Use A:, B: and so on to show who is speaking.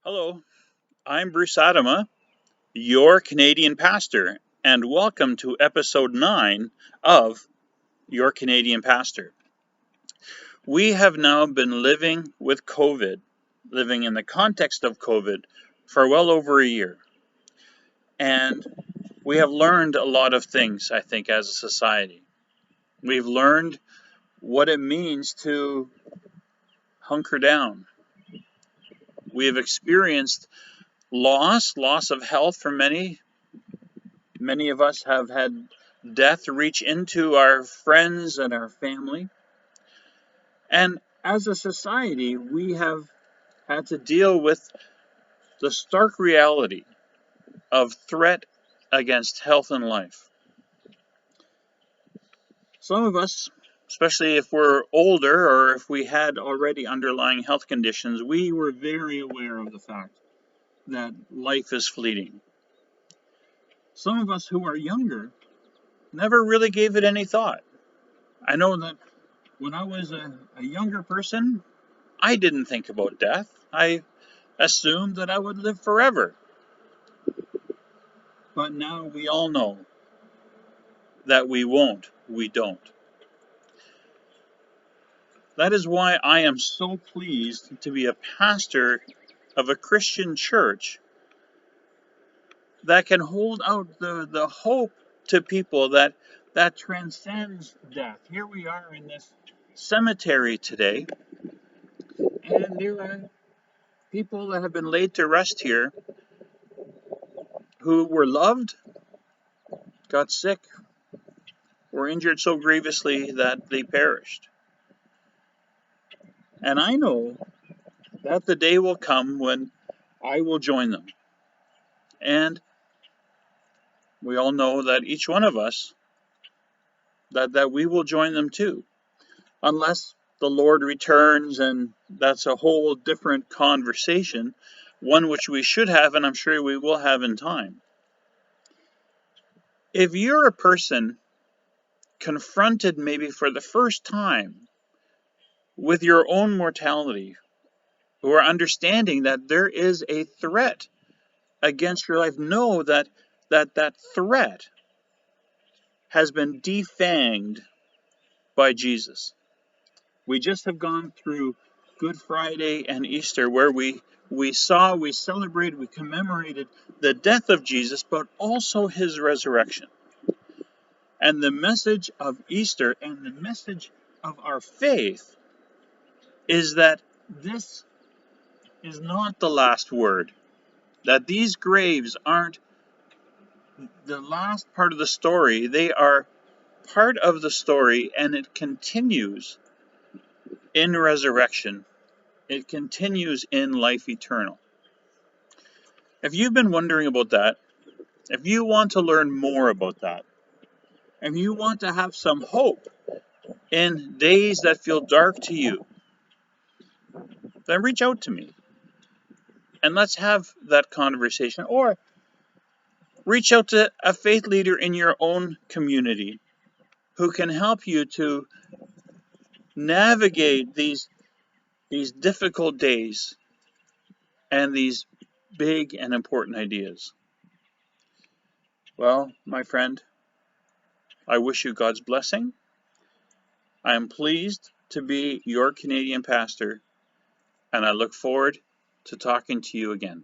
A: Hello, I'm Bruce Adama, your Canadian pastor, and welcome to episode 9 of Your Canadian Pastor. We have now been living with COVID, living in the context of COVID, for well over a year. And we have learned a lot of things, I think, as a society. We've learned what it means to hunker down. We have experienced loss of health for many. Many of us have had death reach into our friends and our family. And as a society, we have had to deal with the stark reality of threat against health and life. Some of us, especially if we're older or if we had already underlying health conditions, we were very aware of the fact that life is fleeting. Some of us who are younger never really gave it any thought. I know that when I was a younger person, I didn't think about death. I assumed that I would live forever. But now we all know that we won't. We don't. That is why I am so pleased to be a pastor of a Christian church that can hold out the hope to people that transcends death. Here we are in this cemetery today, and there are people that have been laid to rest here who were loved, got sick, were injured so grievously that they perished. And I know that the day will come when I will join them. And we all know that each one of us, that we will join them too. Unless the Lord returns, and that's a whole different conversation, one which we should have, and I'm sure we will have in time. If you're a person confronted maybe for the first time with your own mortality, who are understanding that there is a threat against your life, know that threat has been defanged by Jesus. We just have gone through Good Friday and Easter, where we celebrated, we commemorated the death of Jesus, but also his resurrection. And the message of Easter and the message of our faith is that this is not the last word, that these graves aren't the last part of the story. They are part of the story, and it continues in resurrection. It continues in life eternal. If you've been wondering about that, if you want to learn more about that, if you want to have some hope in days that feel dark to you, then reach out to me and let's have that conversation. Or reach out to a faith leader in your own community who can help you to navigate these difficult days and these big and important ideas. Well, my friend, I wish you God's blessing. I am pleased to be your Canadian pastor, and I look forward to talking to you again.